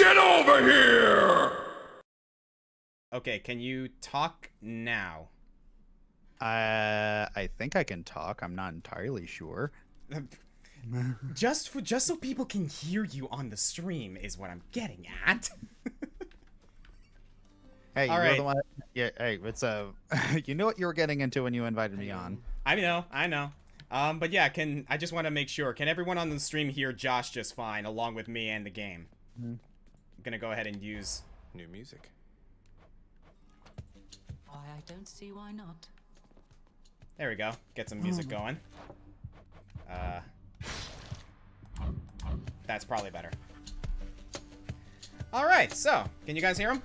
Get over here! Okay, can you talk now? I think I can talk. I'm not entirely sure. Just so people can hear you on the stream is what I'm getting at. Hey, All you're right. the one. Yeah, hey, it's you know what you were getting into when you invited me on. I know. But yeah, I just want to make sure. Can everyone on the stream hear Josh just fine, along with me and the game? I'm gonna go ahead and use new music. Why, I don't see why not. There we go. Get some music going. That's probably better. All right, so can you guys hear him?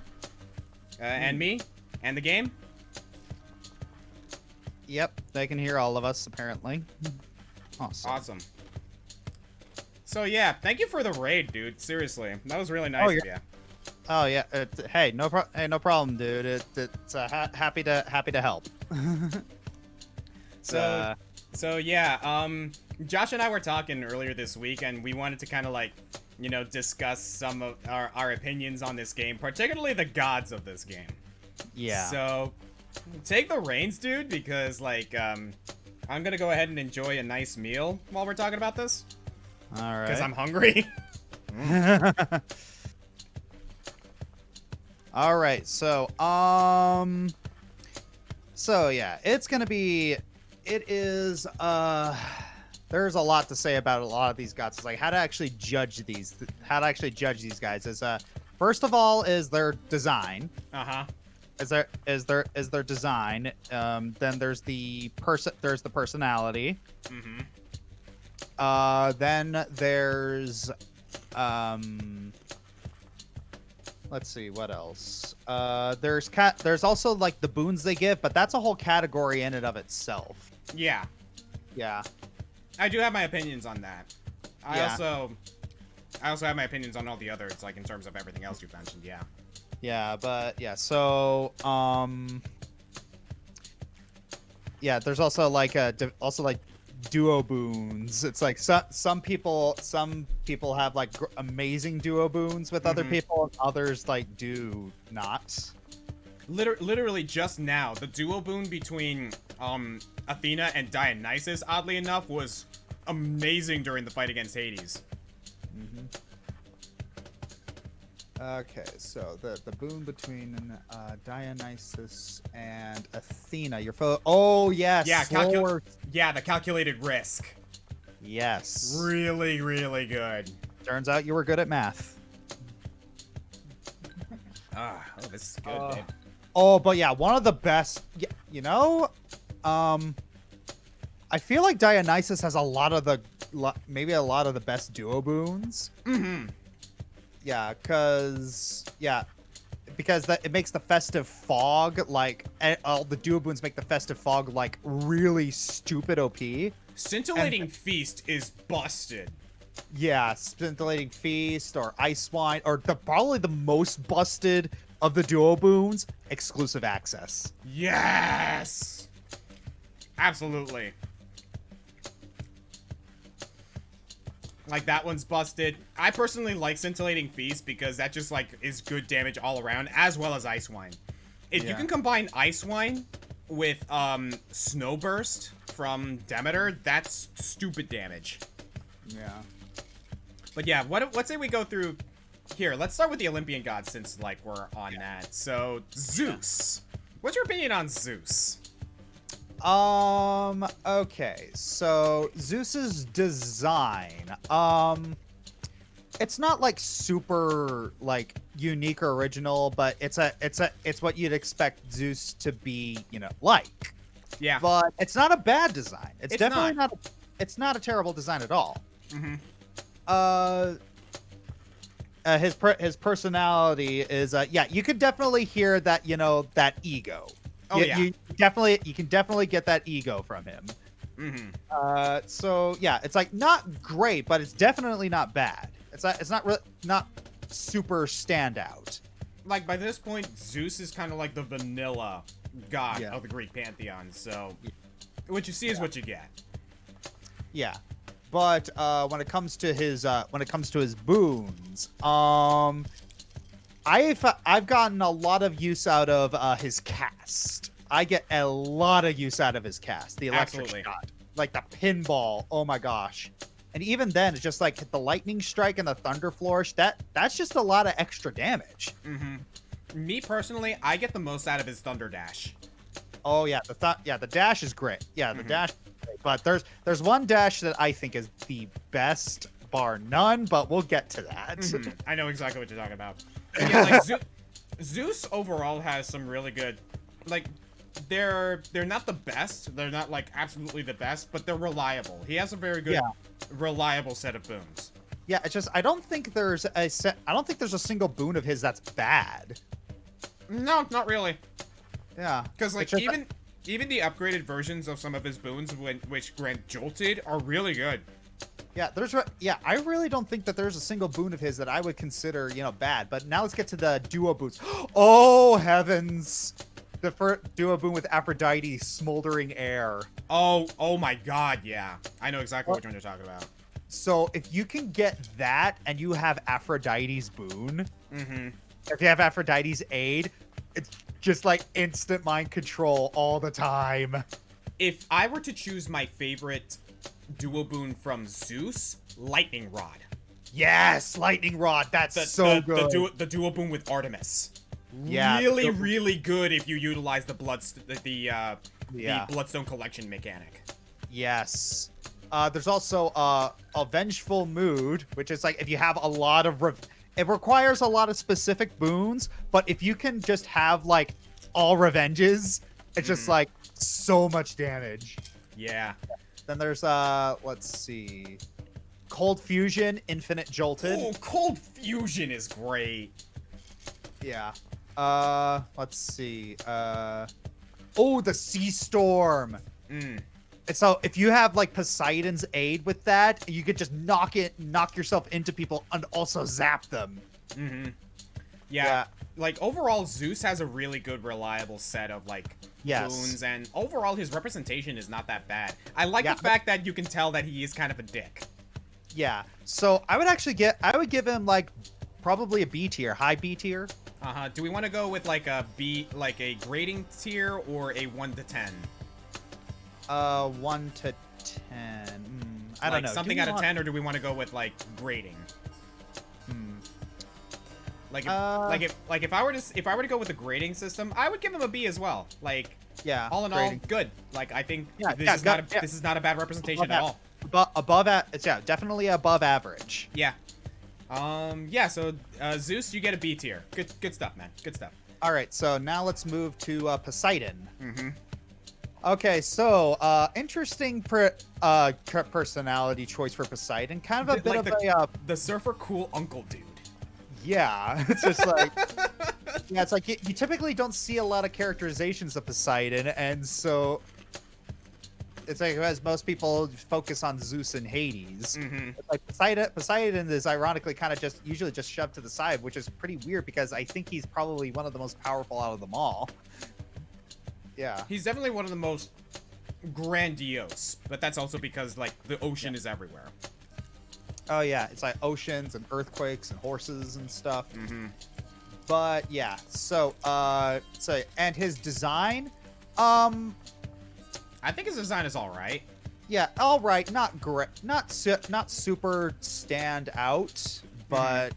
And me? And the game? Yep, they can hear all of us apparently. Awesome. So yeah, thank you for the raid, dude. Seriously, that was really nice of you. Oh yeah. Hey, no problem, dude. It's happy to help. So yeah, Josh and I were talking earlier this week, and we wanted to kind of like, you know, discuss some of our opinions on this game, particularly the gods of this game. Yeah. So take the reins, dude, because like I'm gonna go ahead and enjoy a nice meal while we're talking about this. All right. Because I'm hungry. All right. So yeah, it's gonna be. It is. There's a lot to say about a lot of these gods. It's like how to actually judge these. How to actually judge these guys is first of all is their design. Is their design. Then there's the personality. Then there's let's see what else. There's also like the boons they give, but that's a whole category in and of itself. Yeah. Yeah. I do have my opinions on that. I Yeah. also have my opinions on all the others, like in terms of everything else you've mentioned. Yeah. Yeah, but yeah, so yeah, there's also like duo boons. It's like some people have like amazing duo boons with other people, and others like do not. Literally just now, the duo boon between Athena and Dionysus, oddly enough, was amazing during the fight against Hades. Okay, so the boon between Dionysus and Athena, your fellow. Oh yes, Yeah, yeah, the calculated risk. Yes, Really, really good. turns out you were good at math. Oh, this is good, babe. Oh, but yeah, one of the best. You know, I feel like Dionysus has a lot of the best duo boons. Yeah, because it makes the festive fog like all the duo boons make the festive fog like really stupid OP. Scintillating Feast is busted. Yeah, scintillating feast or ice wine or probably the most busted of the duo boons, exclusive access. Yes, absolutely. Like that one's busted. I personally like Scintillating Feast because that just like is good damage all around, as well as Ice Wine. If you can combine Ice Wine with Snow Burst from Demeter, that's stupid damage. Yeah. But yeah, let's say we go through here. Let's start with the Olympian gods since like we're on that. So Zeus. What's your opinion on Zeus? Okay, so Zeus's design, it's not like super like unique or original, but it's what you'd expect Zeus to be, you know, like. Yeah. But it's not a bad design. It's definitely not. It's not a terrible design at all. His personality is yeah, you could definitely hear that, you know, that ego. Oh yeah. You can definitely get that ego from him. So yeah, it's like not great, but it's definitely not bad. It's not super standout. Like by this point, Zeus is kind of like the vanilla god of the Greek Pantheon. So what you see is what you get. Yeah, but when it comes to his boons, I've gotten a lot of use out of his cast. I get a lot of use out of his cast. The electric Absolutely. shot, like the pinball. Oh my gosh! And even then, it's just like the lightning strike and the thunder flourish. That's just a lot of extra damage. Me personally, I get the most out of his thunder dash. Oh yeah, the dash is great. Yeah, the dash. Is great. But there's one dash that I think is the best, bar none. But we'll get to that. I know exactly what you're talking about. But yeah, like Zeus overall has some really good, like, they're not the best. They're not like absolutely the best, but they're reliable. He has a very good, reliable set of boons. Yeah, it's just I don't think there's a single boon of his that's bad. No, not really. Yeah, Because like it's just even the upgraded versions of some of his boons, which grant jolted, are really good. yeah, I really don't think that there's a single boon of his that I would consider, bad. But now let's get to the duo boons. Oh heavens! The first duo boon with Aphrodite, smoldering air. Oh my God, yeah. I know exactly which one you're talking about. So if you can get that and you have Aphrodite's boon, Mm-hmm. if you have Aphrodite's aid, it's just like instant mind control all the time. If I were to choose my favorite duo boon from Zeus, Lightning Rod. Yes, lightning rod. That's so good. The duo boon with Artemis. Yeah, Really good if you utilize the Bloodstone collection mechanic. Yes. There's also a vengeful mood, which is like if you have a lot of it requires a lot of specific boons, but if you can just have like all revenges, it's just like so much damage. Yeah. Then there's let's see, cold fusion, infinite jolted. Oh, Cold Fusion is great. Yeah. Let's see. Oh, the sea storm. And so if you have like Poseidon's aid with that, you could just knock yourself into people and also zap them. Yeah. Like overall, Zeus has a really good, reliable set of like boons, and overall his representation is not that bad. I like the fact that you can tell that he is kind of a dick. Yeah. So I would give him like probably a B tier, high B tier. Do we want to go with like a B, like a grading tier, or a 1 to 10? 1 to 10. I don't know. Something out of 10, or do we want to go with like grading? Like if I were to go with the grading system, I would give him a B as well. Like, yeah, all in grading. all, good. Like I think this is not a bad representation at all. Definitely above average. Yeah. Yeah, so Zeus, you get a B tier. Good stuff, man. Good stuff. All right, so now let's move to Poseidon. Okay, so interesting personality choice for Poseidon. Kind of a bit of the surfer cool uncle dude. Yeah, it's just like it's like you typically don't see a lot of characterizations of Poseidon, and so it's like as most people focus on Zeus and Hades. It's like Poseidon is ironically kind of usually just shoved to the side, which is pretty weird because I think he's probably one of the most powerful out of them all. Yeah, he's definitely one of the most grandiose, but that's also because like the ocean is everywhere. Oh yeah, it's like oceans and earthquakes and horses and stuff. But yeah, so and his design, I think his design is all right. Yeah, all right, not great, not super stand out, but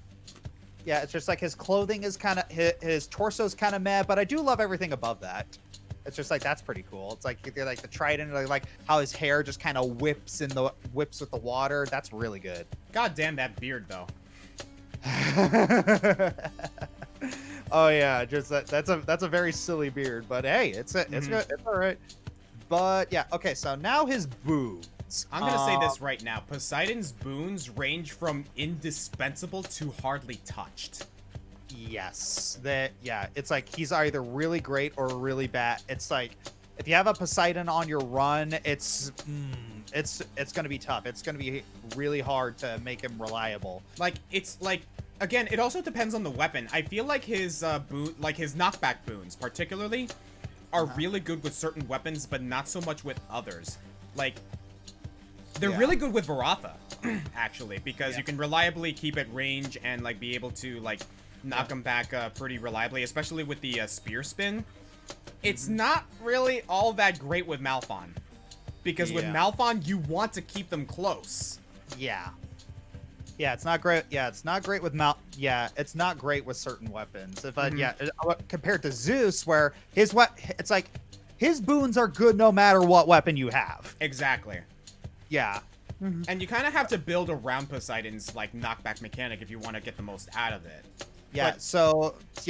yeah, it's just like his clothing is kind of his torso's kind of meh, but I do love everything above that. It's just like that's pretty cool. It's like they're like the trident, like how his hair just kind of whips with the water. That's really good. God damn that beard though. Oh yeah, just that's a very silly beard, but hey, it's good. It's all right. But yeah, okay. So now his boons. I'm gonna say this right now. Poseidon's boons range from indispensable to hardly touched. Yes, it's like he's either really great or really bad. It's like if you have a Poseidon on your run, it's gonna be tough. It's gonna be really hard to make him reliable. Like it's like again, it also depends on the weapon. I feel like his his knockback boons, particularly, are really good with certain weapons, but not so much with others. Like they're really good with Varatha, actually, because you can reliably keep at range and like be able to like knock him back pretty reliably, especially with the spear spin. It's not really all that great with Malphon. Because with Malphon, you want to keep them close. Yeah. Yeah, it's not great. Yeah, it's not great with it's not great with certain weapons. Compared to Zeus, where it's like his boons are good no matter what weapon you have. Exactly. Yeah. And you kind of have to build around Poseidon's like knockback mechanic if you want to get the most out of it. Yeah.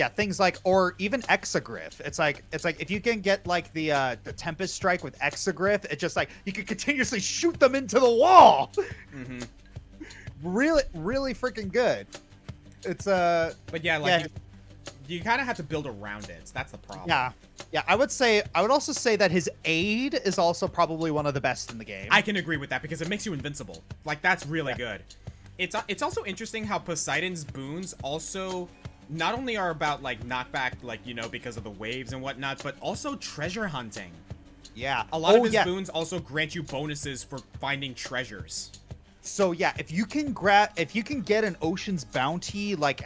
Things like, or even Exagriff. It's like if you can get like the Tempest Strike with Exagriff, it's just like you can continuously shoot them into the wall. Really, really freaking good. It's But yeah, like you kind of have to build around it. That's the problem. Yeah. I would also say that his aid is also probably one of the best in the game. I can agree with that because it makes you invincible. Like that's really good. It's also interesting how Poseidon's boons also not only are about like knockback, like because of the waves and whatnot, but also treasure hunting. Yeah. A lot of his boons also grant you bonuses for finding treasures. So yeah, if you can get an Ocean's Bounty like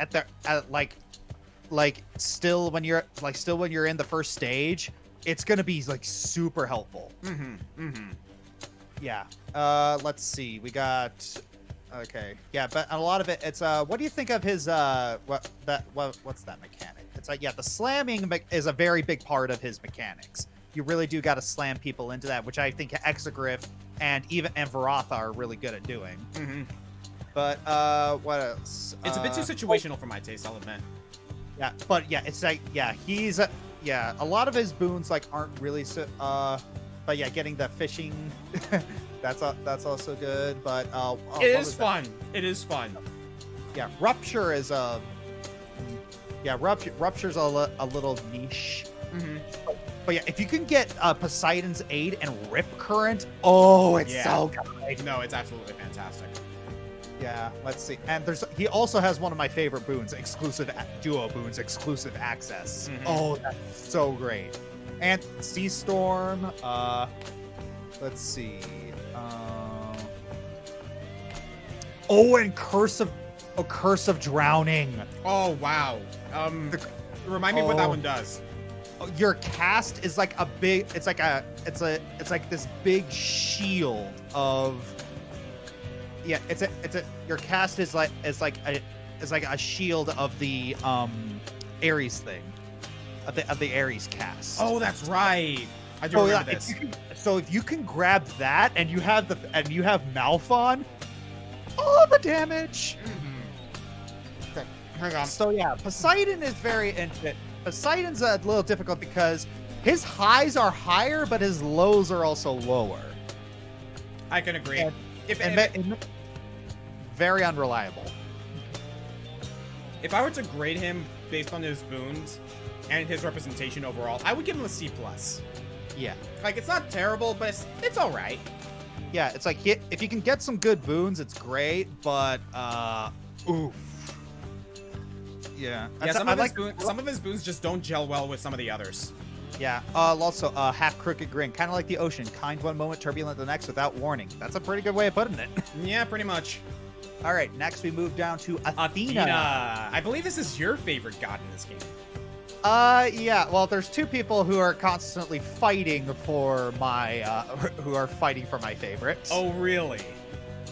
still when you're in the first stage, it's gonna be like super helpful. Yeah. Let's see. We got. Okay. Yeah, but a lot of it, it's what do you think of his what's that mechanic? It's like the slamming is a very big part of his mechanics. You really do got to slam people into that, which I think Exagriff and Varatha are really good at doing. But what else? It's a bit too situational for my taste, I'll admit. Yeah, but it's like he's a lot of his boons like aren't really so but yeah, getting the fishing that's also good, but it is fun. It is fun. Yeah, Rupture is Rupture's a little niche. But yeah, if you can get Poseidon's aid and Rip Current, it's so good. No, it's absolutely fantastic. Yeah, let's see. And he also has one of my favorite boons, duo boons, exclusive access. Oh, that's so great. And Sea Storm, let's see. And Curse of Drowning. Oh wow. Remind me what that one does. Your cast is like it's like this big shield of your cast is like a shield of the Ares thing of the Ares cast. Oh, that's right. I do remember this. So if you can grab that and you have Malphon, all the damage. Okay, hang on. So yeah, Poseidon is Poseidon's a little difficult because his highs are higher, but his lows are also lower. I can agree. Very unreliable. If I were to grade him based on his boons and his representation overall, I would give him a C+. Yeah. Like, it's not terrible, but it's all right. Yeah, it's like if you can get some good boons, it's great, but oof. Yeah. Yeah, some of his boons just don't gel well with some of the others. Yeah. Also, half crooked grin, kind of like the ocean, kind one moment, turbulent the next, without warning. That's a pretty good way of putting it. Yeah, pretty much. All right, next we move down to Athena. I believe this is your favorite god in this game. Yeah. Well, there's two people who are constantly fighting for my favorite. Oh, really?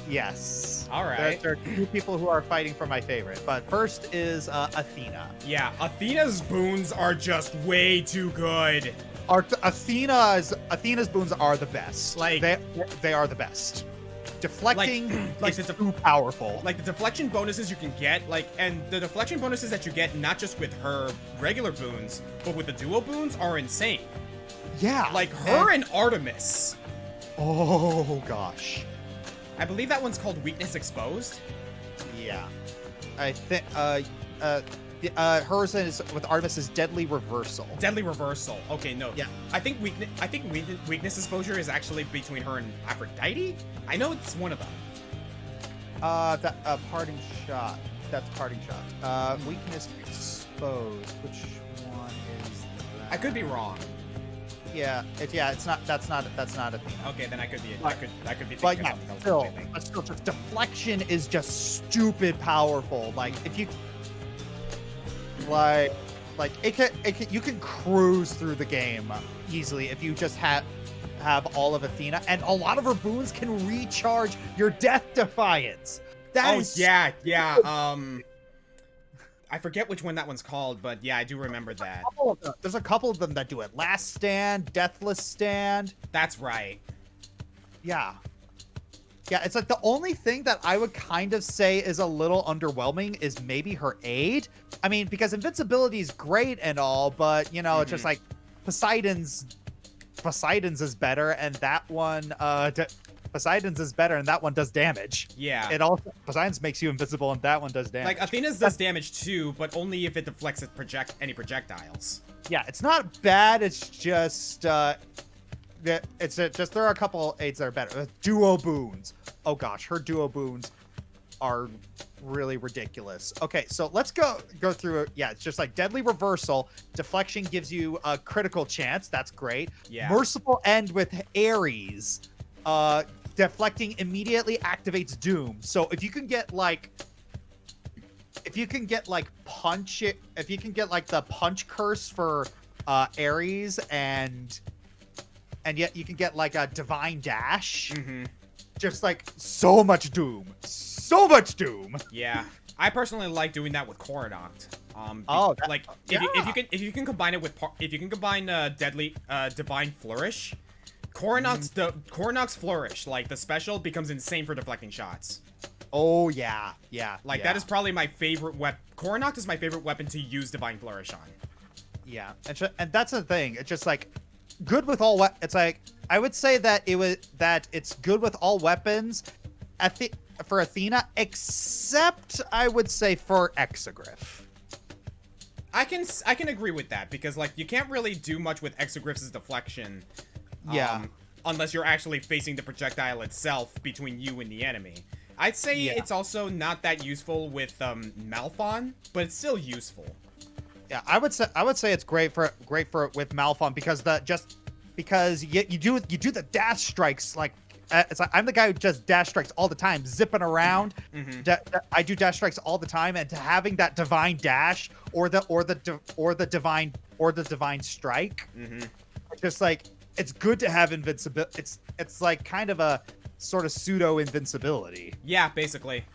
Yes. All right. There are two people who are fighting for my favorite, but first is Athena. Yeah, Athena's boons are just way too good. Athena's boons are the best. Like they are the best. Deflecting is too powerful. Like the deflection bonuses you can get, and the deflection bonuses that you get not just with her regular boons, but with the duo boons are insane. Yeah. Like her and Artemis. Oh gosh. I believe that one's called Weakness Exposed. Yeah. I think hers is with Artemis is Deadly Reversal. Deadly Reversal. Okay, no. Yeah. I think Weakness Exposure is actually between her and Aphrodite. I know it's one of them. Parting Shot. That's Parting Shot. Weakness Exposed. Which one is that? I could be wrong. Yeah, it's not. That's not Athena. Okay, then I could be. I could be. But yeah, still, just deflection is just stupid powerful. Like if you, like you can cruise through the game easily if you just have all of Athena, and a lot of her boons can recharge your death defiance. Yeah. I forget which one that one's called, but yeah, I do remember that. There's a couple of them that do it. Last Stand, Deathless Stand. That's right. Yeah. Yeah, it's like the only thing that I would kind of say is a little underwhelming is maybe her aid. I mean, because invincibility is great and all, but, you know, it's just like Poseidon's is better, and that one, Poseidon's is better, and that one does damage. Yeah. It also Poseidon's makes you invisible, and that one does damage. Like Athena's does damage too, but only if it deflects any projectiles. Yeah, it's not bad. It's just just there are a couple aids that are better. Duo boons. Oh gosh, her duo boons are really ridiculous. Okay, so let's go through it. Yeah, it's just like Deadly Reversal. Deflection gives you a critical chance. That's great. Yeah. Merciful End with Ares. Deflecting immediately activates Doom. So if you can get like punch it, if you can get like the punch curse for Ares, and yet you can get like a divine dash. Just like so much Doom. Yeah. I personally like doing that with Coronact. If you can combine it with Deadly Divine Flourish, Coronac's Flourish, like the special, becomes insane for deflecting shots. Oh yeah. That is probably my favorite weapon. Coronact is my favorite weapon to use Divine Flourish on. Yeah, and that's the thing. It's just like good with all. It's like I would say that it's good with all weapons. For Athena, except I would say for Exegriff. I can agree with that, because like you can't really do much with Exegriff's deflection. Yeah. Unless you're actually facing the projectile itself between you and the enemy. I'd say it's also not that useful with Malphon, but it's still useful. Yeah, I would say it's great for with Malphon because you do the dash strikes like. It's like I'm the guy who just dash strikes all the time, zipping around. I do dash strikes all the time, and to having that divine dash or the divine strike, just like it's good to have invincibility. It's like kind of a sort of pseudo invincibility. Yeah, basically.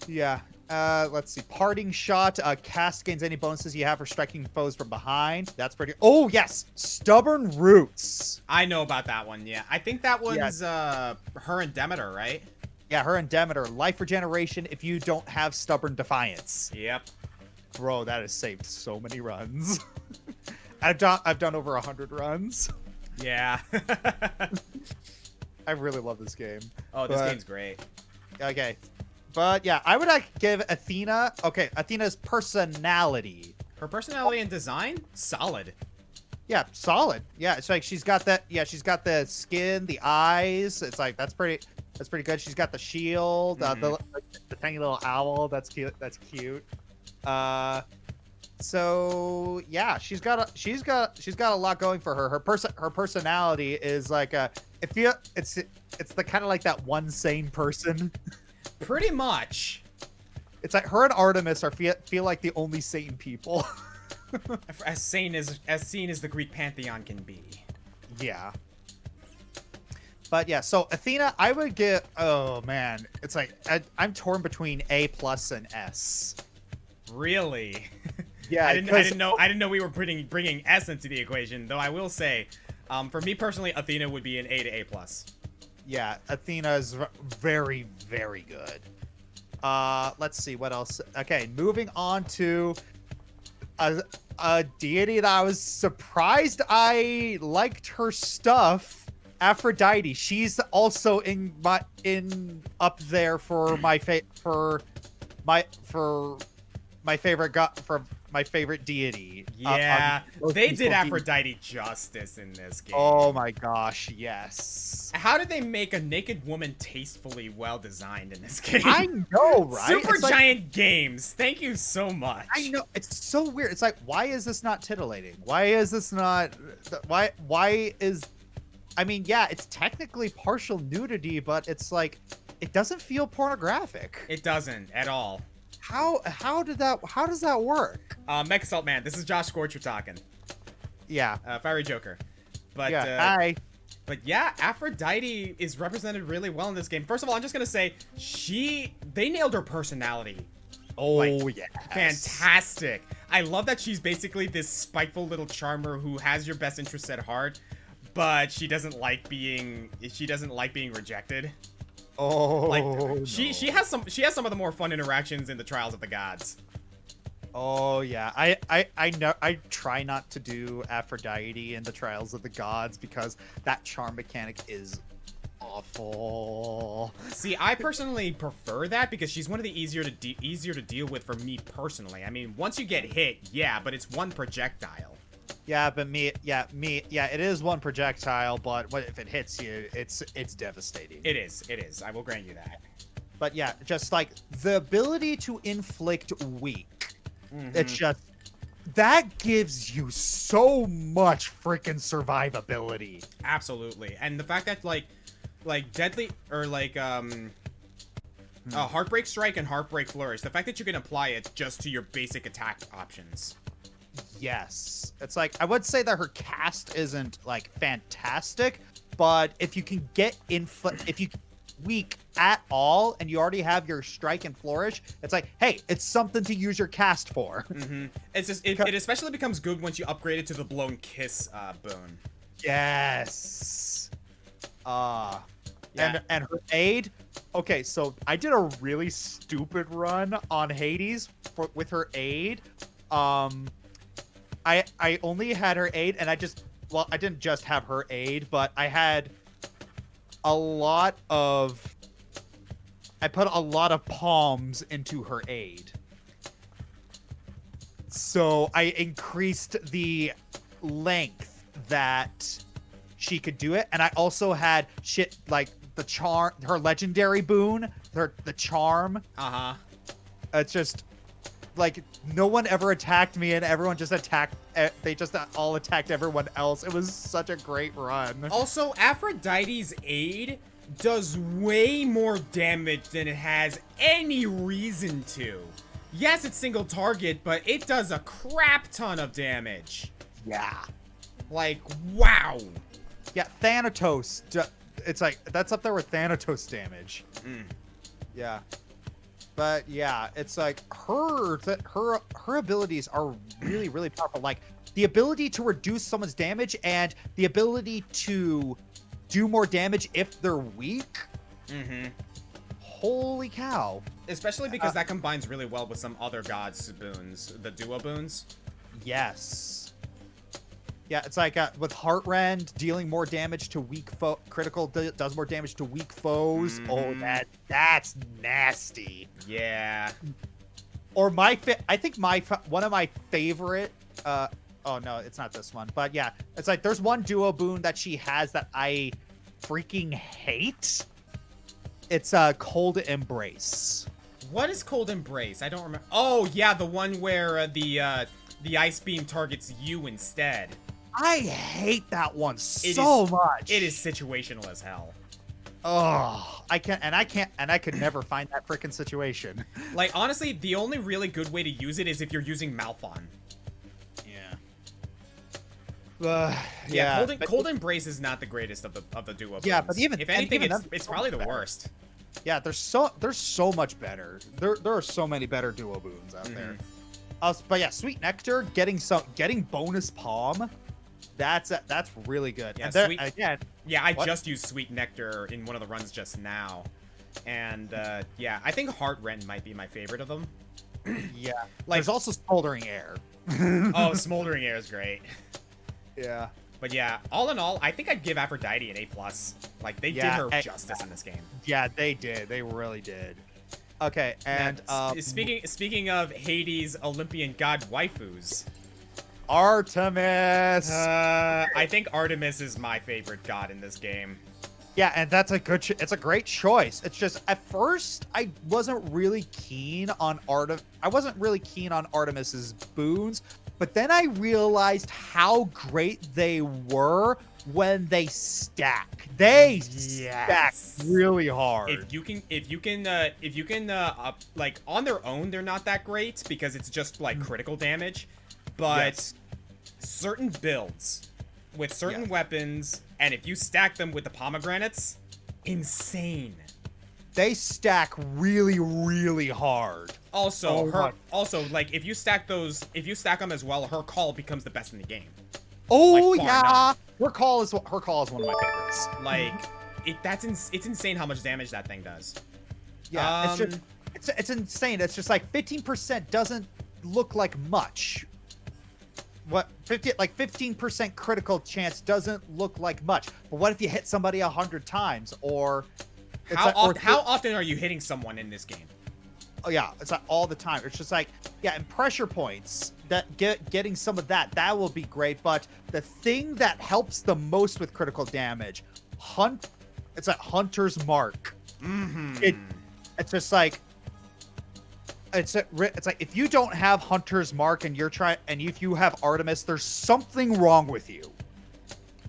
Yeah. Let's see. Parting Shot. Cast gains any bonuses you have for striking foes from behind. That's pretty. Oh yes, Stubborn Roots. I know about that one. Yeah, I think that one's her and Demeter, right? Yeah, her and Demeter. Life regeneration if you don't have Stubborn Defiance. Yep. Bro, that has saved so many runs. I've done over 100 runs. Yeah. I really love this game. Oh, this game's great. Okay. But yeah, I would give Athena. Okay, Athena's personality. Her personality and design, solid. Yeah, solid. Yeah, it's like she's got that. Yeah, she's got the skin, the eyes. It's like that's pretty good. She's got the shield, the tiny little owl. That's cute. So yeah, she's got a lot going for her. Her personality is like it's the kind of like that one sane person. Pretty much. It's like her and Artemis feel like the only sane people. as sane as the Greek Pantheon can be. Yeah. But yeah, so Athena, I would give. Oh man, it's like I'm torn between A+ and S. Really? Yeah, I didn't know we were bringing S into the equation. Though I will say, for me personally, Athena would be an A to A+. Yeah, Athena is very, very good. Let's see what else. Okay, moving on to a deity that I was surprised I liked her stuff. Aphrodite. She's also up there for my favorite deity. Yeah, they did Aphrodite justice in this game. Oh my gosh, yes. How did they make a naked woman tastefully well designed in this game? I know, right? Super Giant Games, thank you so much. I know, it's so weird. It's like, why is this not titillating? Why is this not? Why is? I mean, yeah, it's technically partial nudity, but it's like, it doesn't feel pornographic. It doesn't at all. How does that work? Mech Assault Man, this is Josh Scorcher talking. Yeah. Fiery Joker. But, Yeah. Hi. But yeah, Aphrodite is represented really well in this game. First of all, I'm just gonna say, they nailed her personality. Oh, Like, yes. Fantastic. I love that she's basically this spiteful little charmer who has your best interests at heart, but she doesn't like being rejected. Oh, Like no. she has some of the more fun interactions in the Trials of the Gods. Oh yeah, I know. I try not to do Aphrodite in the Trials of the Gods because that charm mechanic is awful. See, I personally prefer that because she's one of the easier to deal with for me personally. I mean, once you get hit, yeah, but it's one projectile. Yeah, but it is one projectile, but what if it hits you? It's devastating. It is. I will grant you that. But yeah, just like the ability to inflict weak. It's just that gives you so much freaking survivability. Absolutely. And the fact that like deadly or like Heartbreak Strike and Heartbreak Flourish, the fact that you can apply it just to your basic attack options. Yes. It's like I would say that her cast isn't like fantastic, but if you can get if you weak at all and you already have your strike and flourish, it's like, hey, it's something to use your cast for. It's just it especially becomes good once you upgrade it to the Blown Kiss boon. Yes. Yeah. And her aid. Okay, so I did a really stupid run on Hades with her aid. I only had her aid, and I didn't just have her aid, but I had I put a lot of palms into her aid. So I increased the length that she could do it. And I also had shit like her legendary boon, the charm. It's just like no one ever attacked me and everyone just they just all attacked everyone else. It was such a great run. Also, Aphrodite's aid does way more damage than it has any reason to. Yes, it's single target, but it does a crap ton of damage. Yeah. Like, wow. Yeah, Thanatos. It's like, that's up there with Thanatos damage. Yeah. But yeah, it's like her abilities are really, really powerful. Like the ability to reduce someone's damage and the ability to do more damage if they're weak. Holy cow. Especially because that combines really well with some other gods' boons, the duo boons. Yes. Yeah, it's like with Heartrend, dealing more damage to weak critical does more damage to weak foes. Oh, that's nasty. Yeah. Or I think one of my favorite. Oh no, it's not this one. But yeah, it's like there's one duo boon that she has that I freaking hate. It's Cold Embrace. What is Cold Embrace? I don't remember. Oh yeah, the one where the ice beam targets you instead. I hate that one so much. It is situational as hell. Oh, I could never find that freaking situation. Like honestly, the only really good way to use it is if you're using Malphon. Yeah. Cold Embrace is not the greatest of the duo. Yeah, boons. but even if anything, even it's probably the worst. Yeah, there's so much better. There are so many better duo boons out there. But yeah, Sweet Nectar getting bonus palm. That's really good. Yeah, and I just used Sweet Nectar in one of the runs just now, and yeah, I think Heartrend might be my favorite of them. Yeah, like there's also Smoldering Air. Oh, Smoldering Air is great. Yeah. But yeah, all in all, I think I'd give Aphrodite an A+. Like, they did her justice in this game. Yeah, they did. They really did. Okay, and speaking of Hades' Olympian god waifus, Artemis. I think Artemis is my favorite god in this game. Yeah, and that's a good. It's a great choice. It's just at first I wasn't really keen on I wasn't really keen on Artemis's boons, but then I realized how great they were when they stack. They stack really hard. If you can, like on their own, they're not that great because it's just like critical damage, but certain builds with certain weapons, and if you stack them with the pomegranates, insane. They stack really, really hard. Also, like if you stack them as well, her call becomes the best in the game. Oh Like, yeah, none. her call is one of my favorites. Like it's insane how much damage that thing does. Yeah, it's insane. It's just like 15% doesn't look like much. 15% critical chance doesn't look like much. But what if you hit somebody 100 times? Or how often are you hitting someone in this game? Oh yeah, it's like all the time. It's just like, yeah, and pressure points, that getting some of that will be great. But the thing that helps the most with critical damage, it's a Hunter's Mark. It's just like, it's like if you don't have Hunter's Mark and if you have Artemis, there's something wrong with you.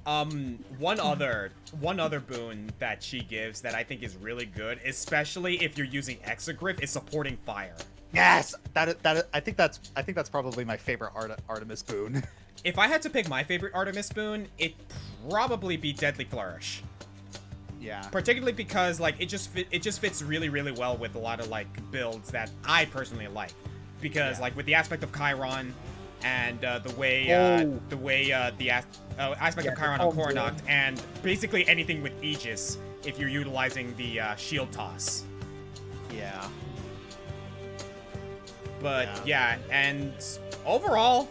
One other boon that she gives that I think is really good, especially if you're using Exegryph, is supporting fire. Yes, I think that's probably my favorite Artemis boon. If I had to pick my favorite Artemis boon, it'd probably be Deadly Flourish. Yeah. Particularly because like it just fits really, really well with a lot of like builds that I personally like. Because like with the aspect of Chiron and the aspect of Chiron on Coronacht, and basically anything with Aegis if you're utilizing the shield toss. Yeah. But yeah, and overall,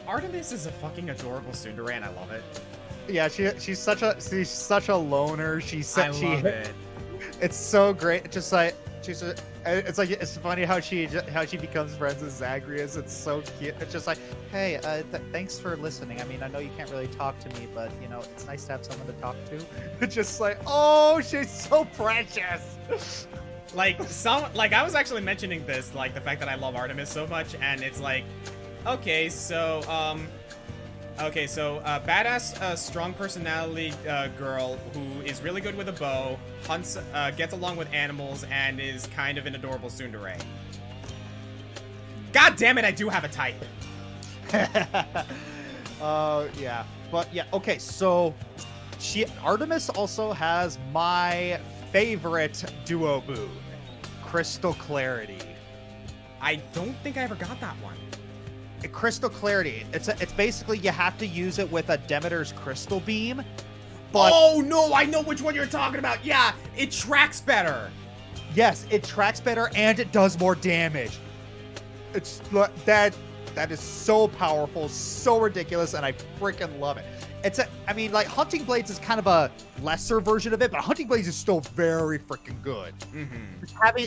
Artemis is a fucking adorable tsundere, and I love it. Yeah, she's such a loner. I love it. It's so great. It's just like it's funny how she becomes friends with Zagreus. It's so cute. It's just like, hey, thanks for listening. I mean, I know you can't really talk to me, but you know, it's nice to have someone to talk to. It's just like, oh, she's so precious. Like I was actually mentioning this, like the fact that I love Artemis so much, and it's like, okay, so badass, strong personality girl who is really good with a bow, hunts, gets along with animals, and is kind of an adorable tsundere. God damn it, I do have a type. Yeah, but yeah, okay, so Artemis also has my favorite duo boon, Crystal Clarity. I don't think I ever got that one. Crystal Clarity. It's basically you have to use it with a Demeter's crystal beam. But oh no, I know which one you're talking about. Yeah, it tracks better. Yes, it tracks better and it does more damage. It's that is so powerful, so ridiculous, and I freaking love it. I mean, like Hunting Blades is kind of a lesser version of it, but Hunting Blades is still very freaking good.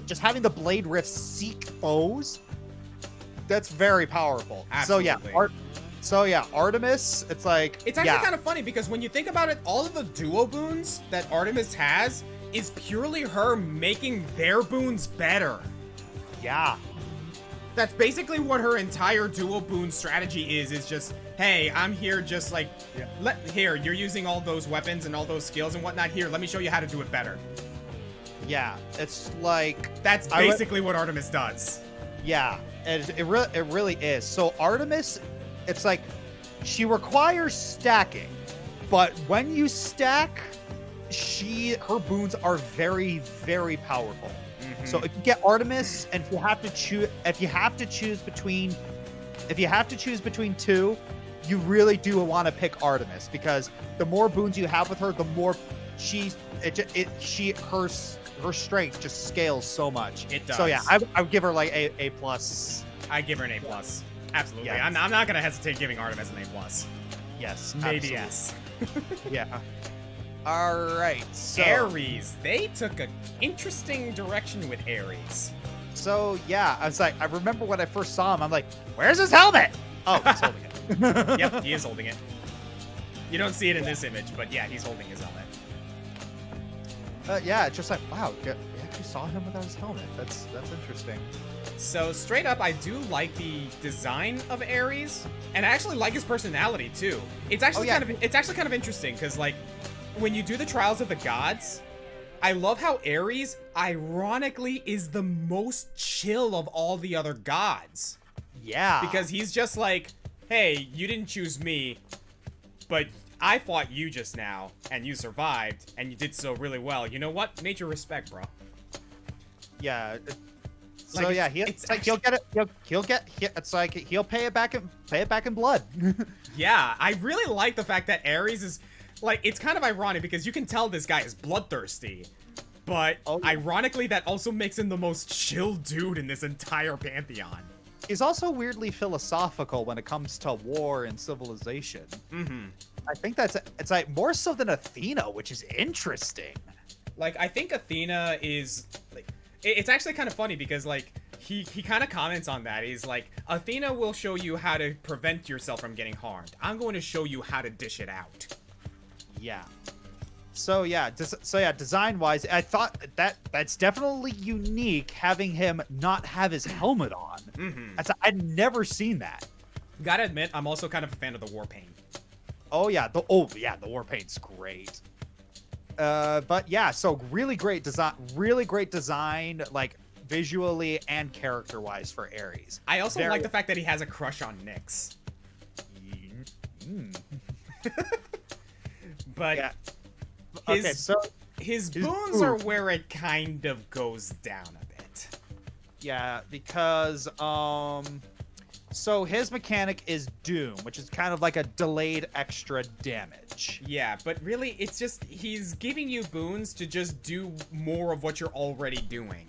Just having the blade rift seek foes. That's very powerful. Absolutely. So yeah, Artemis, it's like... It's actually kind of funny because when you think about it, all of the duo boons that Artemis has is purely her making their boons better. Yeah. That's basically what her entire duo boon strategy is just, hey, I'm here just like, here, you're using all those weapons and all those skills and whatnot. Here, let me show you how to do it better. Yeah, it's like... That's basically what Artemis does. Yeah. It really is. So Artemis, it's like she requires stacking, but when you stack, her boons are very, very powerful. So if you get Artemis, and if you have to choose between two, you really do want to pick Artemis, because the more boons you have with her, the more her strength just scales so much. It does. So yeah, I would give her like A+. I give her an A+. Absolutely. Yeah. I'm not gonna hesitate giving Artemis an A+. Yes. Maybe absolutely. yes. Yeah. All right. So, Ares. They took an interesting direction with Ares. So yeah, I remember when I first saw him, I'm like, where's his helmet? Oh, he's holding it. Yep, he is holding it. You don't see it in this image, but yeah, he's holding his helmet. Yeah, it's just like, wow, we actually saw him without his helmet. That's interesting. So straight up, I do like the design of Ares, and I actually like his personality too. It's actually kind of interesting because like when you do the Trials of the Gods, I love how Ares ironically is the most chill of all the other gods. Yeah. Because he's just like, hey, you didn't choose me, but I fought you just now, and you survived, and you did so really well. You know what? Major respect, bro. Yeah. So Like, yeah, he'll get it. It's like he'll pay it back in blood. Yeah, I really like the fact that Ares is like, it's kind of ironic because you can tell this guy is bloodthirsty, but ironically that also makes him the most chill dude in this entire pantheon. He's also weirdly philosophical when it comes to war and civilization. Mm-hmm. I think it's like more so than Athena, which is interesting. Like, I think Athena is like, it's actually kind of funny because like he kind of comments on that. He's like, Athena will show you how to prevent yourself from getting harmed. I'm going to show you how to dish it out. Yeah. So yeah, design-wise, I thought that's definitely unique having him not have his helmet on. Mm-hmm. I'd never seen that. Gotta admit, I'm also kind of a fan of the war paint. Oh yeah, the war paint's great. But yeah, so really great design, like visually and character-wise for Ares. I also like the fact that he has a crush on Nyx. But Yeah. his boons are where it kind of goes down a bit. Yeah, because so his mechanic is Doom, which is kind of like a delayed extra damage. Yeah, but really, it's just, he's giving you boons to just do more of what you're already doing.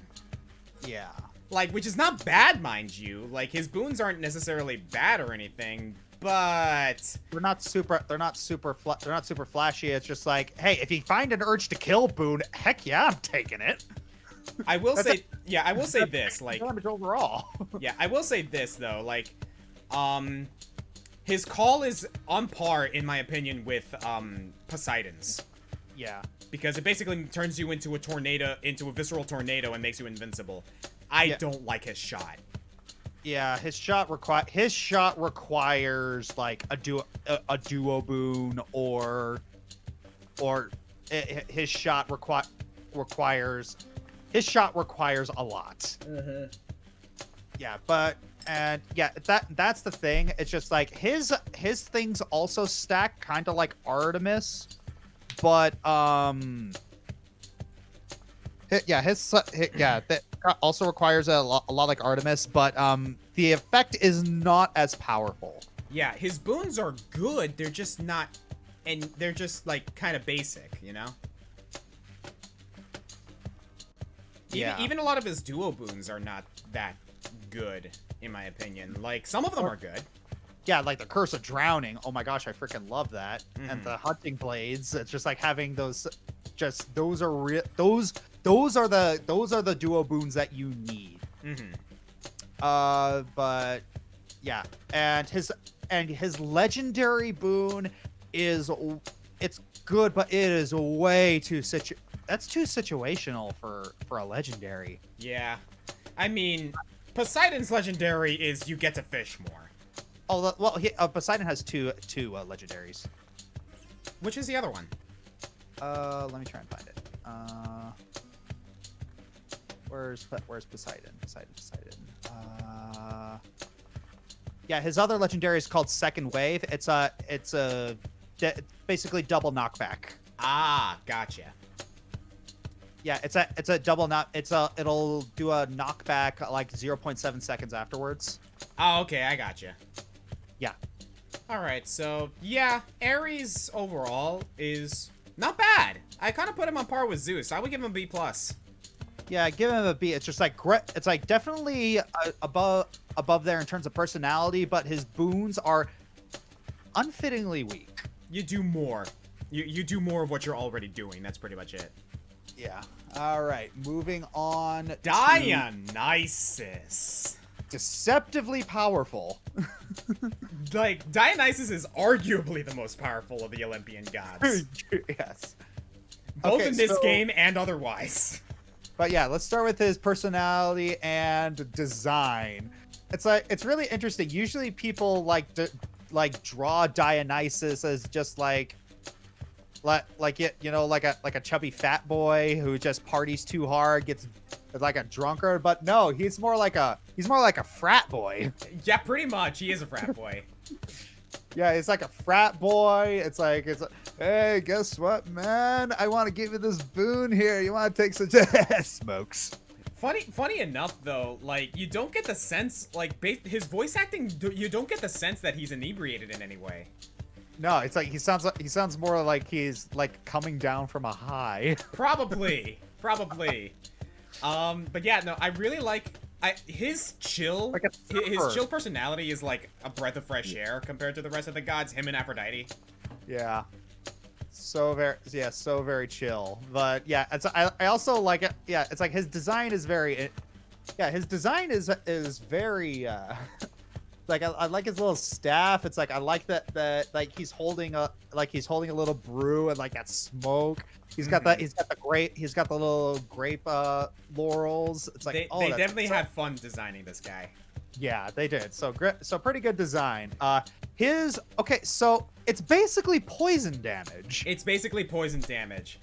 Yeah. Like, which is not bad, mind you. Like, his boons aren't necessarily bad or anything, but They're not super flashy. It's just like, hey, if you find an urge to kill boon, heck yeah, I'm taking it. I will say this, like, damage overall. yeah, I will say this though, like, his call is on par, in my opinion, with Poseidon's. Yeah. Because it basically turns you into a visceral tornado and makes you invincible. I don't like his shot. Yeah, his shot requires like a duo boon or his shot requires a lot. Mm-hmm. Yeah, that's the thing. It's just like his things also stack kind of like Artemis, but that also requires a lot like Artemis, but the effect is not as powerful. Yeah, his boons are good, they're just not, and they're just like kind of basic, you know? Even a lot of his duo boons are not that good, in my opinion. Like, some of them are good. Yeah, like the Curse of Drowning. Oh my gosh, I freaking love that. Mm-hmm. And the Hunting Blades. It's just like having those. Just those are the duo boons that you need. Mm-hmm. But yeah, and his legendary boon it's good, but it is way too that's too situational for a legendary. Yeah, I mean, Poseidon's legendary is you get to fish more. Oh well, Poseidon has two legendaries. Which is the other one? Let me try and find it. Where's Poseidon? Poseidon. Yeah, his other legendary is called Second Wave. It's basically double knockback. Ah, gotcha. Yeah, it's a double knock. It'll do a knockback like 0.7 seconds afterwards. Oh, okay, I gotcha. Yeah. All right, so yeah, Ares overall is not bad. I kind of put him on par with Zeus. I would give him a B+. Yeah, give him a B. It's just like it's like definitely above there in terms of personality, but his boons are unfittingly weak. You do more. You do more of what you're already doing. That's pretty much it. Yeah. All right. Moving on. Dionysus. Deceptively powerful. Like, Dionysus is arguably the most powerful of the Olympian gods. Yes. Both Okay, in this so- game and otherwise. But yeah, let's start with his personality and design. It's really interesting. Usually people draw Dionysus as just like a chubby fat boy who just parties too hard, gets like a drunkard. But no, he's more like a frat boy. Yeah, pretty much. He is a frat boy. Yeah, it's like a frat boy. It's like, hey, guess what, man? I want to give you this boon here. You want to take some smokes? Funny enough, though, like, you don't get the sense, like, his voice acting, you don't get the sense that he's inebriated in any way. No, it's like he sounds more like he's like coming down from a high. Probably. But yeah, no, I really like his chill personality is like a breath of fresh air compared to the rest of the gods, him and Aphrodite. Yeah. So very chill. But yeah, I also like it. Yeah, it's like his design is very very like I like his little staff. It's like I like that like he's holding a little brew and like that smoke. He's got the little grape laurels. It's like they definitely had fun designing this guy. Yeah, they did. So pretty good design. So it's basically poison damage. It's basically poison damage.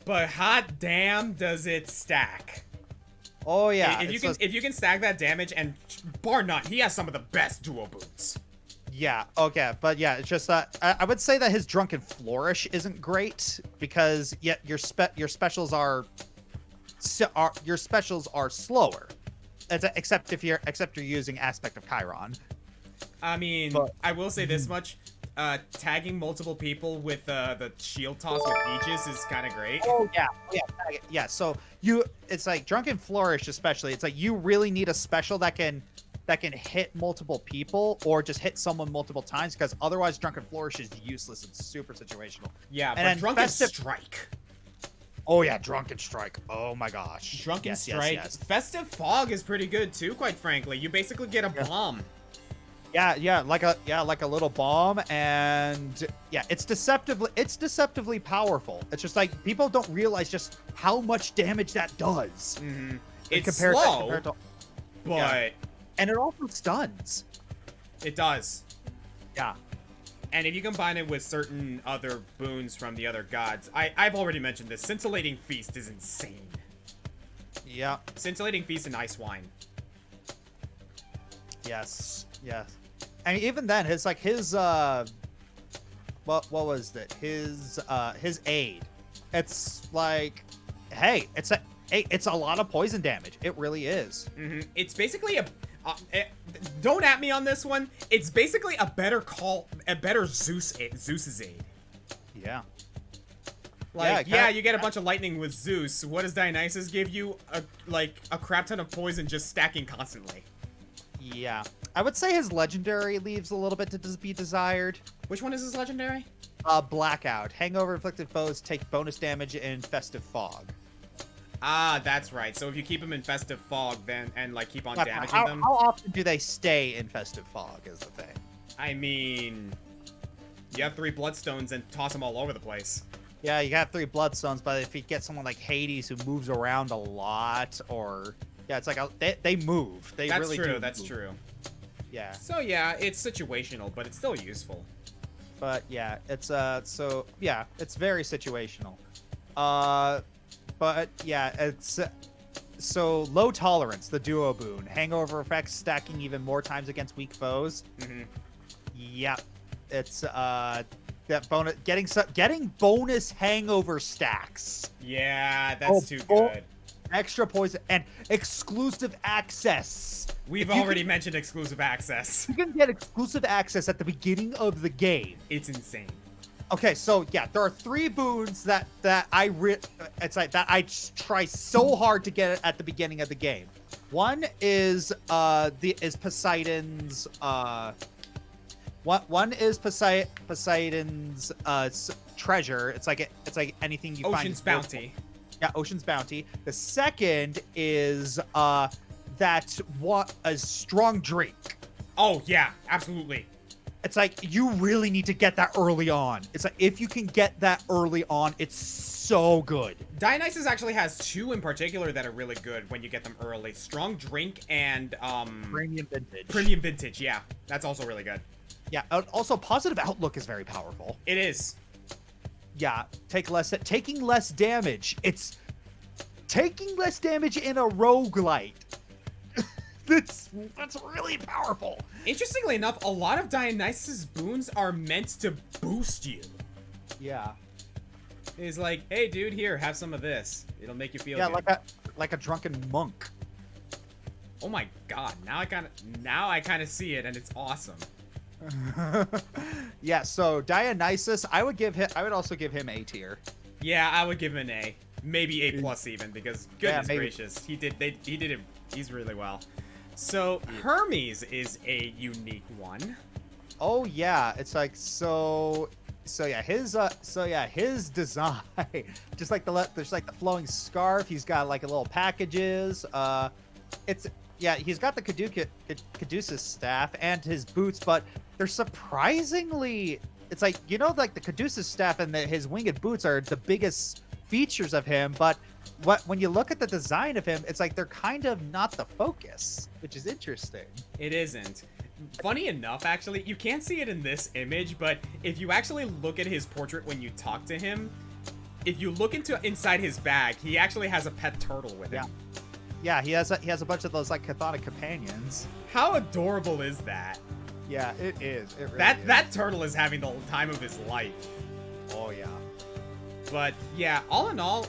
But hot damn does it stack. Oh yeah. If you can stack that damage, and bar none, he has some of the best duo boots. Yeah, okay, but yeah, it's just that I would say that his Drunken Flourish isn't great because your specials are slower. Except you're using Aspect of Chiron. I mean, I will say this much. Tagging multiple people with the shield toss with Ignis is kind of great. Oh yeah. So it's like Drunken Flourish, especially. It's like you really need a special that can hit multiple people or just hit someone multiple times, because otherwise Drunken Flourish is useless and super situational. Yeah, and but Drunken Strike. Oh yeah, Drunken Strike. Oh my gosh. Drunken Strike. Yes. Festive Fog is pretty good too, quite frankly. You basically get a bomb. Yeah, like a little bomb, and yeah, it's deceptively powerful. It's just like people don't realize just how much damage that does. Mm-hmm. It's slow, but and it also stuns. It does. Yeah. And if you combine it with certain other boons from the other gods, I've already mentioned this. Scintillating Feast is insane. Yeah. Scintillating Feast and Ice Wine. Yes. And even then, his what was it? His aid. It's like, hey, it's a lot of poison damage. It really is. Mm-hmm. It's basically don't at me on this one. It's basically a better Zeus's aid. Yeah. Like, yeah, you get a bunch of lightning with Zeus. What does Dionysus give you? A crap ton of poison just stacking constantly. Yeah. I would say his legendary leaves a little bit to be desired. Which one is his legendary? Blackout. Hangover inflicted foes take bonus damage in Festive Fog. Ah, that's right. So if you keep them in Festive Fog, then and keep on damaging them. How often do they stay in Festive Fog? Is the thing. I mean, you have 3 Bloodstones and toss them all over the place. Yeah, you got 3 Bloodstones, but if you get someone like Hades who moves around a lot, or yeah, it's like they move. That's really true. Do that's move. true. Yeah. So yeah, it's situational, but it's still useful. But yeah, it's it's very situational. But yeah, it's so low tolerance, the duo boon, hangover effects stacking even more times against weak foes. Mm-hmm. Yep, it's that bonus getting bonus hangover stacks. Yeah, that's too good. Extra poison and exclusive access. We've already mentioned exclusive access. You can get exclusive access at the beginning of the game. It's insane. Okay, so yeah, there are 3 boons that I try so hard to get at the beginning of the game. One is Poseidon's one is Poseidon's treasure. It's like anything you find. Ocean's Bounty. Yeah, Ocean's Bounty. The second is a strong drink. Oh yeah, absolutely. It's like, you really need to get that early on. It's like, if you can get that early on, it's so good. Dionysus actually has 2 in particular that are really good when you get them early. Strong Drink and, Premium Vintage. Premium Vintage, yeah. That's also really good. Yeah, also, Positive Outlook is very powerful. It is. Yeah, taking less damage. It's taking less damage in a roguelite. That's really powerful. Interestingly enough, a lot of Dionysus boons are meant to boost you. Yeah. He's like, hey, dude, here, have some of this. It'll make you feel good. Yeah, like a drunken monk. Oh my god, now I kind of see it, and it's awesome. Yeah, so Dionysus, I would also give him A tier. Yeah, I would give him an A. Maybe A plus even, because goodness gracious, he did it, he's really well. So, Hermes is a unique one. Oh yeah, it's like, so yeah, his design, just like there's like the flowing scarf, he's got like a little packages, he's got the Caduceus staff and his boots, but they're surprisingly, it's like, like the Caduceus staff and his winged boots are the biggest features of him, but when you look at the design of him, it's like they're kind of not the focus, which is interesting. It isn't. Funny enough, actually, you can't see it in this image, but if you actually look at his portrait when you talk to him, if you look inside his bag, he actually has a pet turtle with him. Yeah, he has a bunch of those like chthonic companions. How adorable is that? Yeah, it is. It really is. That turtle is having the time of his life. Oh yeah. But yeah, all in all,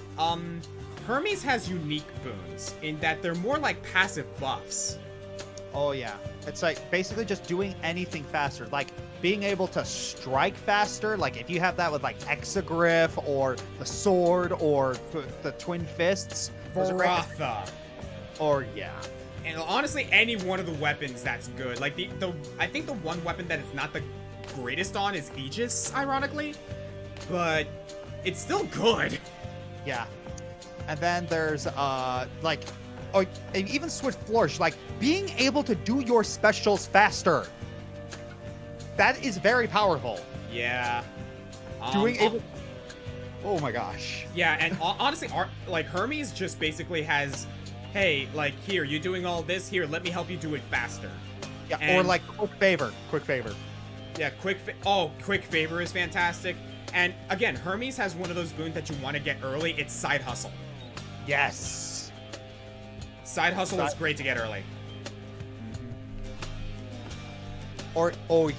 Hermes has unique boons in that they're more like passive buffs. Oh yeah. It's like basically just doing anything faster, like being able to strike faster. Like if you have that with like Exegriff or the sword or the twin fists. Varatha. Or yeah. And honestly, any one of the weapons that's good. Like I think the one weapon that it's not the greatest on is Ignis, ironically, but it's still good. Yeah. And then there's and even Swift Flourish, like being able to do your specials faster. That is very powerful. Yeah. Oh my gosh. Yeah, and honestly, like Hermes just basically has, hey, like here, you're doing all this, here, let me help you do it faster. Yeah, or like quick favor. Yeah, quick favor is fantastic. And again, Hermes has one of those boons that you want to get early. It's Side Hustle. Yes. Side Hustle is great to get early.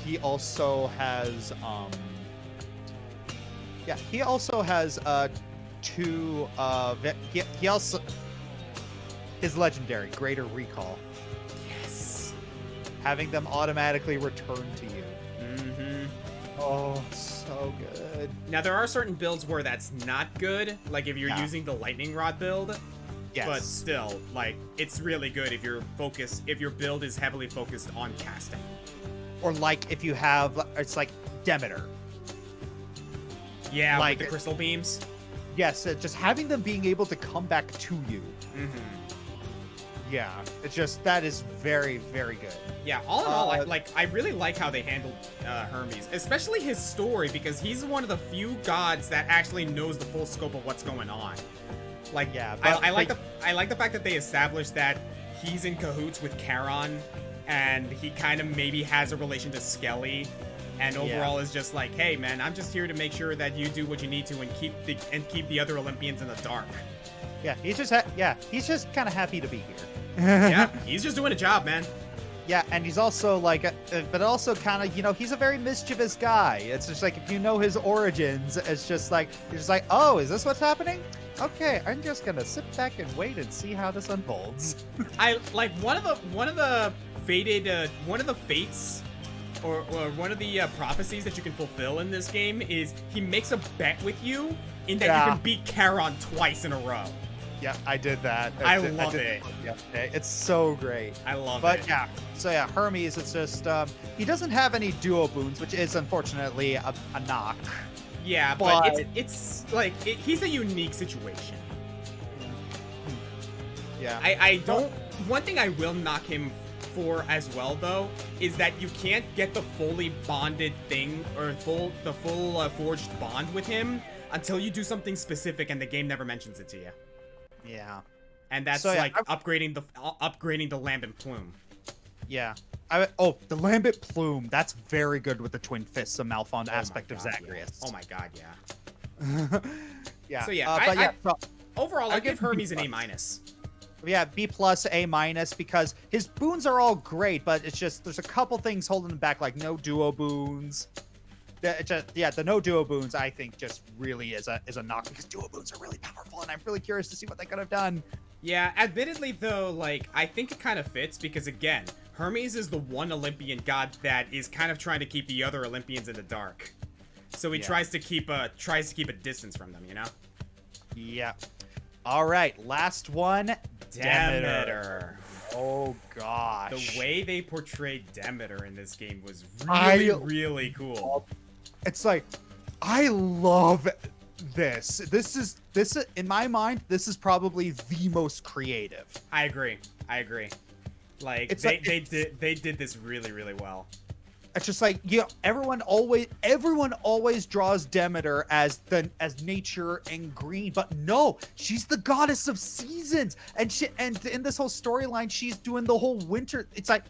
He also has he also has two he also his legendary Greater Recall. Yes. Having them automatically return to you. Mm-hmm. Oh, so good. Now there are certain builds where that's not good, like if you're using the Lightning Rod build. Yes. But still, like, it's really good if your build is heavily focused on casting. Or like if you have, it's like Demeter. Yeah, like with the crystal beams. Yes, just having them being able to come back to you. Mm-hmm. Yeah, it's just, that is very, very good. Yeah, all in all, I really like how they handled Hermes, especially his story, because he's one of the few gods that actually knows the full scope of what's going on. Like, yeah, I like the fact that they established that he's in cahoots with Charon, and he kind of maybe has a relation to Skelly, and overall is just like, hey man, I'm just here to make sure that you do what you need to and keep the other Olympians in the dark. Yeah, he's just kind of happy to be here. Yeah, he's just doing a job, man. Yeah, and he's also like, but also kind of, he's a very mischievous guy. It's just like, if you know his origins, it's just like, you're just like, oh, is this what's happening? Okay, I'm just gonna sit back and wait and see how this unfolds. I like one of the fates or one of the prophecies that you can fulfill in this game is he makes a bet with you in that you can beat Charon twice in a row. Yeah, I did that. I love it. Yesterday. It's so great. I love it. But yeah, so yeah, Hermes, it's just, he doesn't have any duo boons, which is unfortunately a knock. Yeah, but it's like, he's a unique situation. Yeah. I don't, one thing I will knock him for as well, though, is that you can't get the fully bonded thing, or the full forged bond with him until you do something specific, and the game never mentions it to you. Yeah. And that's So, yeah, upgrading the lambent plume. Yeah. The lambent plume. That's very good with the twin fists, the Malfond aspect of Zagreus. Yeah. Oh my god, yeah. Yeah. So yeah, so overall, I'll give Hermes an B+. A-. Yeah, B+, A-, because his boons are all great, but it's just, there's a couple things holding him back, like no duo boons. The no duo boons, I think, just really is a knock, because duo boons are really powerful, and I'm really curious to see what they could have done. Yeah, admittedly, though, like, I think it kind of fits, because, again, Hermes is the one Olympian god that is kind of trying to keep the other Olympians in the dark. So he tries to keep a distance from them, you know? Yeah. All right, last one. Demeter. Oh gosh. The way they portrayed Demeter in this game was really cool. It's like, I love this. This is in my mind, this is probably the most creative. I agree. Like, they did this really well. It's just like, everyone always draws Demeter as nature and green, but no, she's the goddess of seasons, and in this whole storyline, she's doing the whole winter. It's like,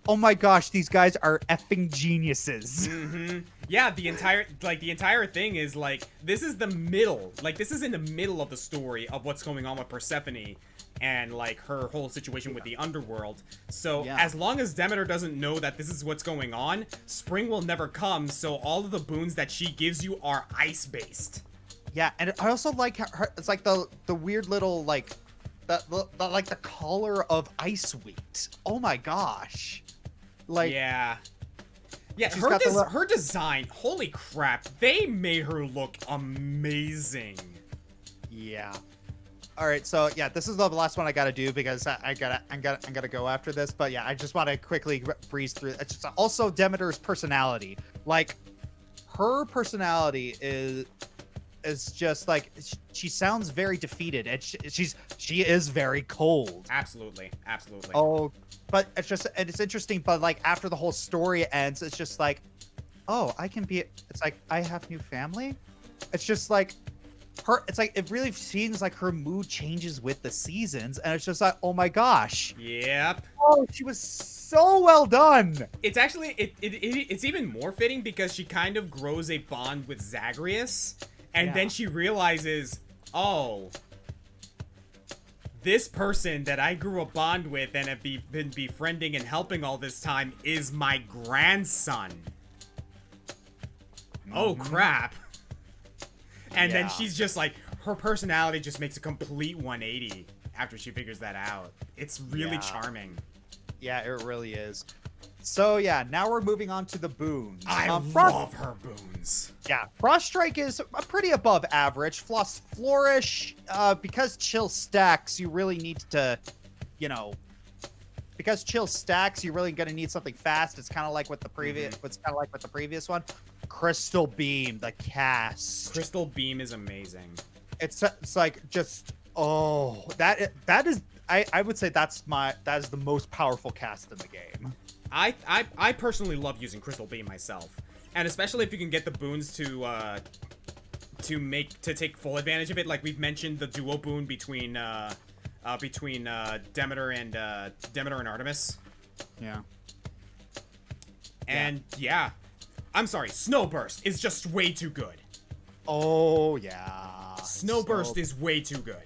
oh my gosh, these guys are effing geniuses. Mm-hmm. Yeah, the entire thing is like, this is in the middle of the story of what's going on with Persephone and like her whole situation with the underworld. So as long as Demeter doesn't know that this is what's going on, spring will never come. So all of the boons that she gives you are ice based. Yeah, and I also like her. It's like the weird little like the color of ice wheat. Oh my gosh, like yeah. She's got Her design, holy crap, they made her look amazing. Yeah. All right, so yeah, this is the last one I gotta do because I'm gonna go after this. But yeah, I just want to quickly breeze through. It's just also Demeter's personality. Like, her personality is just like, she sounds very defeated, and she is very cold. Absolutely. Oh, but it's interesting. But like, after the whole story ends, it's just like, oh, it's like, I have new family. It's just like, it's like, it really seems like her mood changes with the seasons, and it's just like, oh my gosh. Yep. Oh, she was so well done. It's actually, it's even more fitting because she kind of grows a bond with Zagreus, and then she realizes, oh, this person that I grew a bond with and have been befriending and helping all this time is my grandson. Oh, crap. And then she's just like, her personality just makes a complete 180 after she figures that out. It's really charming. Yeah, it really is. So yeah, now we're moving on to the boons. I love her boons. Yeah, Frost Strike is pretty above average. Flourish, because Chill stacks, you really need to, because Chill stacks, you're really gonna need something fast. It's kind of like with the previous one. Crystal Beam, the cast. Crystal Beam is amazing. It's like just, that is I would say that is the most powerful cast in the game. I personally love using Crystal Beam myself, and especially if you can get the boons to take full advantage of it. Like we've mentioned, the duo boon between Demeter and Artemis. Yeah. And yeah. I'm sorry, Snowburst is just way too good. Oh, yeah. Snowburst is way too good.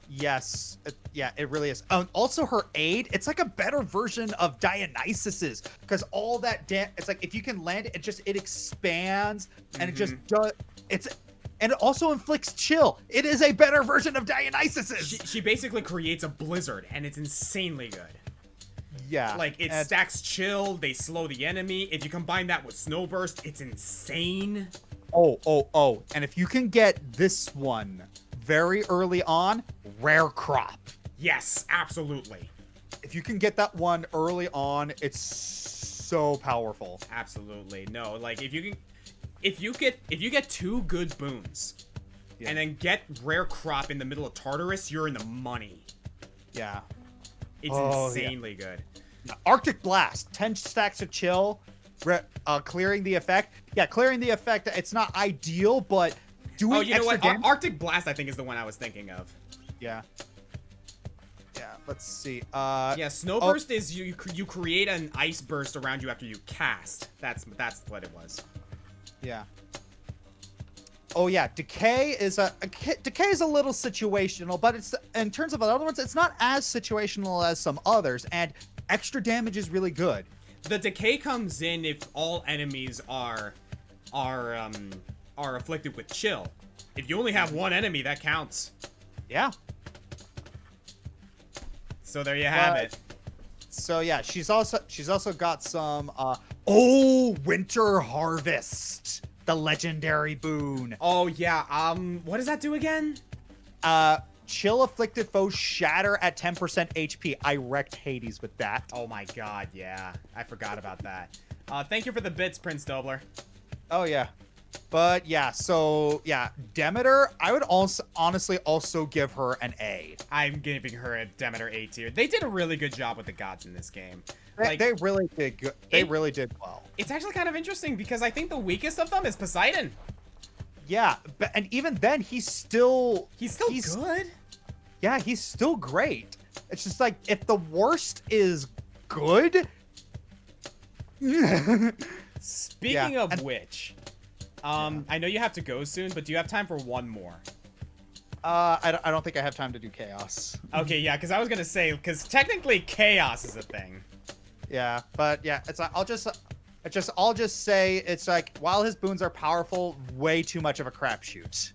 Yes. It really is. Also, her aid, it's like a better version of Dionysus's, because all that it's like, if you can land it, it expands, and it just does. And it also inflicts chill. It is a better version of Dionysus's. She basically creates a blizzard, and it's insanely good. Yeah. Like, it stacks chill, they slow the enemy. If you combine that with Snowburst, it's insane. Oh. And if you can get this one very early on, Rare Crop. Yes, absolutely. If you can get that one early on, it's so powerful. Absolutely. No, like, if you get two good boons, and then get Rare Crop in the middle of Tartarus, you're in the money. Yeah. It's insanely good. Arctic Blast, 10 stacks of chill, clearing the effect. Yeah, clearing the effect. It's not ideal, but doing Oh, you know what? damage. Arctic Blast, I think, is the one I was thinking of. Yeah. Yeah. Let's see. Yeah, Snowburst is you create an ice burst around you after you cast. That's what it was. Yeah. Oh yeah, Decay is a little situational, but it's in terms of other ones, it's not as situational as some others, and extra damage is really good. The Decay comes in if all enemies are afflicted with chill. If you only have one enemy, that counts. Yeah. So there you have it. So yeah, she's also got some Winter Harvest, the legendary boon. Oh yeah, what does that do again? Chill afflicted foes shatter at 10% HP. I wrecked Hades with that. Oh my god, yeah. I forgot about that. Thank you for the bits, Prince Dobler. Oh yeah. But yeah, so yeah, Demeter, I would also honestly also give her an A. I'm giving her a Demeter A tier. They did a really good job with the gods in this game. They really did good. They really did well. It's actually kind of interesting because I think the weakest of them is Poseidon. Yeah, but and even then he's still good. Yeah, he's still great. It's just like if the worst is good. Speaking of which, I know you have to go soon, but do you have time for one more? I don't think I have time to do chaos. Okay, yeah, because I was gonna say, because technically chaos is a thing. Yeah, but yeah, it's I'll just say it's like while his boons are powerful, way too much of a crapshoot.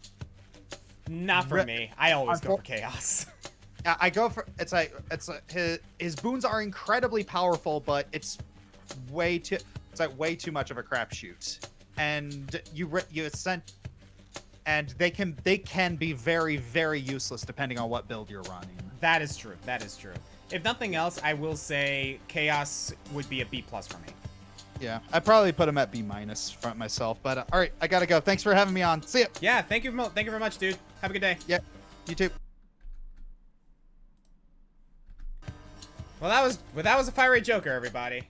Not for me. I always go for chaos. I go for his boons are incredibly powerful, but it's way too much of a crapshoot, and they can be very, very useless depending on what build you're running. That is true. That is true. If nothing else, I will say chaos would be a B+ for me. Yeah, I'd probably put him at B- for myself, but all right, I gotta go. Thanks for having me on. See ya. Yeah, thank you very much, dude. Have a good day. Yeah, you too. Well, that was a fire rate Joker, everybody.